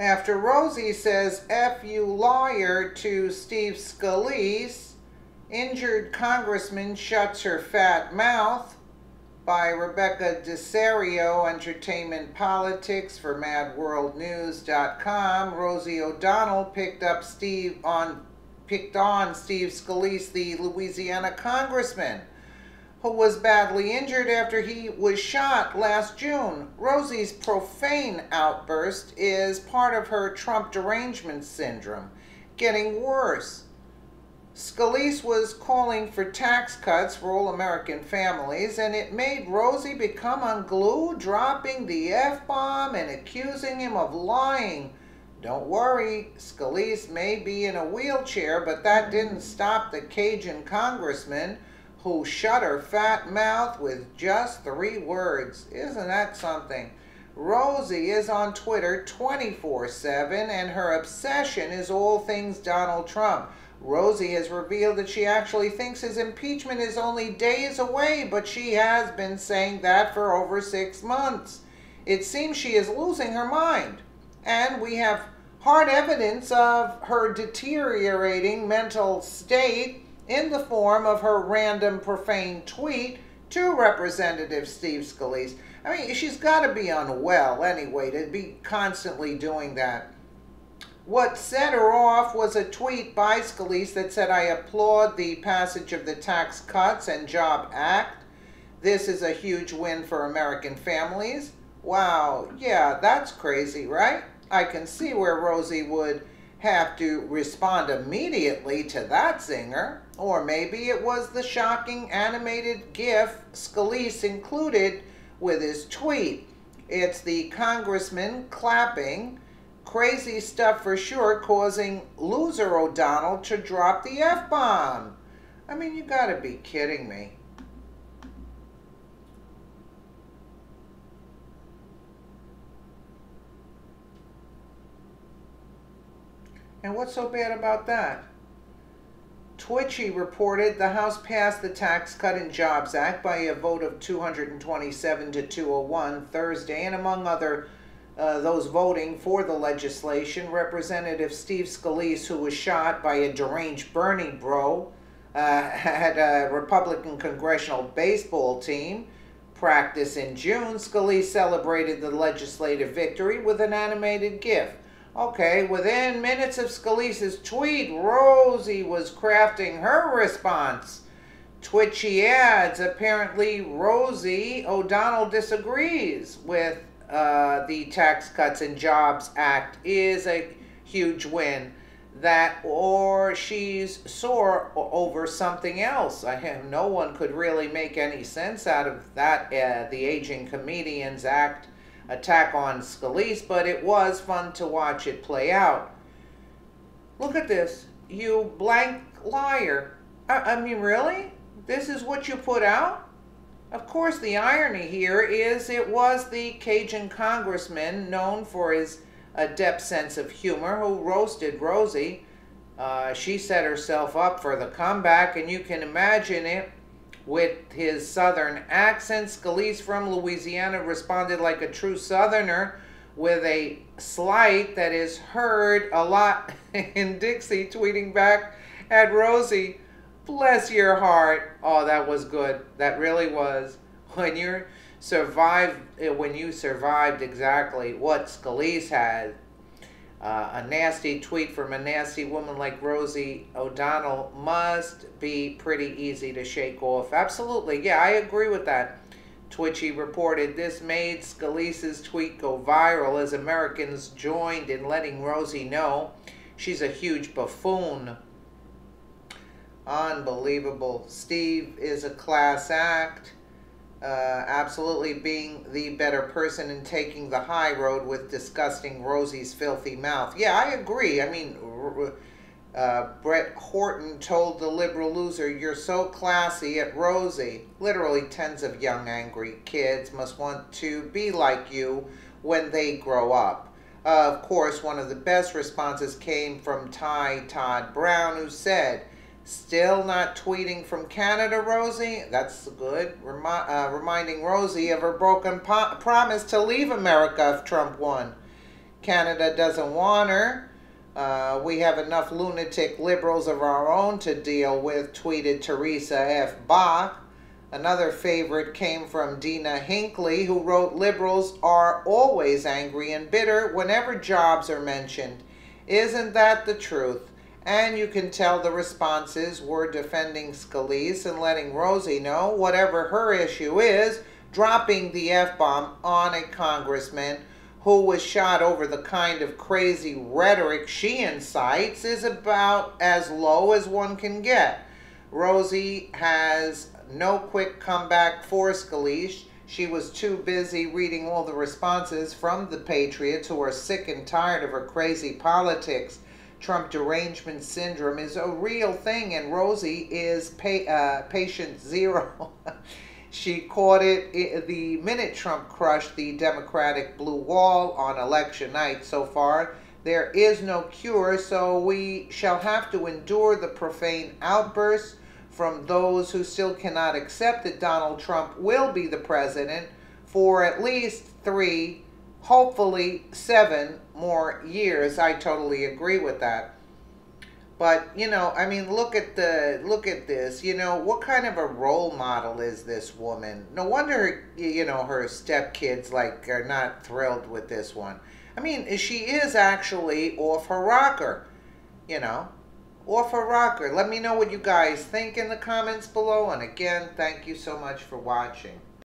After Rosie says F you liar to Steve Scalise, injured congressman shuts her fat mouth, by Rebecca DeSario, Entertainment Politics for MadWorldNews.com. Rosie O'Donnell picked on Steve Scalise, the Louisiana congressman, who was badly injured after he was shot last June. Rosie's profane outburst is part of her Trump derangement syndrome, getting worse. Scalise was calling for tax cuts for all American families, and it made Rosie become unglued, dropping the F-bomb and accusing him of lying. Don't worry, Scalise may be in a wheelchair, but that didn't stop the Cajun congressman who shut her fat mouth with just 3 words. Isn't that something? Rosie is on Twitter 24/7, and her obsession is all things Donald Trump. Rosie has revealed that she actually thinks his impeachment is only days away, but she has been saying that for over 6 months. It seems she is losing her mind, and we have hard evidence of her deteriorating mental state in the form of her random profane tweet to Representative Steve Scalise. I mean, she's got to be unwell anyway to be constantly doing that. What set her off was a tweet by Scalise that said, "I applaud the passage of the Tax Cuts and Job Act. This is a huge win for American families." Wow, yeah, that's crazy, right? I can see where Rosie would have to respond immediately to that zinger. Or maybe it was the shocking animated GIF Scalise included with his tweet. It's the congressman clapping. Crazy stuff for sure, causing loser O'Donnell to drop the F-bomb. I mean, you gotta be kidding me. And what's so bad about that? Twitchy reported the House passed the Tax Cut and Jobs Act by a vote of 227 to 201 Thursday, and among other those voting for the legislation, Representative Steve Scalise, who was shot by a deranged Bernie bro, had a Republican congressional baseball team practice in June. Scalise celebrated the legislative victory with an animated GIF. Okay, within minutes of Scalise's tweet, Rosie was crafting her response. Twitchy adds, apparently Rosie O'Donnell disagrees with the Tax Cuts and Jobs Act is a huge win. That, or she's sore over something else. No one could really make any sense out of that, the Aging Comedians Act attack on Scalise, but it was fun to watch it play out. Look at this, you blank liar. I mean, really? This is what you put out? Of course, the irony here is it was the Cajun congressman known for his adept sense of humor who roasted Rosie. She set herself up for the comeback, and you can imagine it. With his southern accent, Scalise from Louisiana responded like a true southerner with a slight that is heard a lot in Dixie, tweeting back at Rosie, "Bless your heart." Oh, that was good. That really was. When you survived exactly what Scalise had, a nasty tweet from a nasty woman like Rosie O'Donnell must be pretty easy to shake off. Absolutely. Yeah, I agree with that. Twitchy reported this made Scalise's tweet go viral as Americans joined in letting Rosie know she's a huge buffoon. Unbelievable. Steve is a class act. Absolutely being the better person and taking the high road with disgusting Rosie's filthy mouth. Yeah, I agree. I mean, Brett Horton told the liberal loser, "You're so classy," at Rosie. Literally tens of young angry kids must want to be like you when they grow up. Of course, one of the best responses came from Ty Todd Brown, who said, "Still not tweeting from Canada, Rosie?" That's good. Reminding Rosie of her broken promise to leave America if Trump won. Canada doesn't want her. We have enough lunatic liberals of our own to deal with, tweeted Teresa F. Bach. Another favorite came from Dina Hinckley, who wrote, liberals are always angry and bitter whenever jobs are mentioned. Isn't that the truth? And you can tell the responses were defending Scalise and letting Rosie know whatever her issue is, dropping the F-bomb on a congressman who was shot over the kind of crazy rhetoric she incites is about as low as one can get. Rosie has no quick comeback for Scalise. She was too busy reading all the responses from the patriots who are sick and tired of her crazy politics. Trump derangement syndrome is a real thing, and Rosie is patient zero. She caught it the minute Trump crushed the Democratic blue wall on election night. So far, there is no cure, so we shall have to endure the profane outbursts from those who still cannot accept that Donald Trump will be the president for at least 3, hopefully 7 more years. I totally agree with that. But, I mean, look at this. What kind of a role model is this woman? No wonder, her stepkids, are not thrilled with this one. I mean, she is actually off her rocker, off her rocker. Let me know what you guys think in the comments below. And again, thank you so much for watching.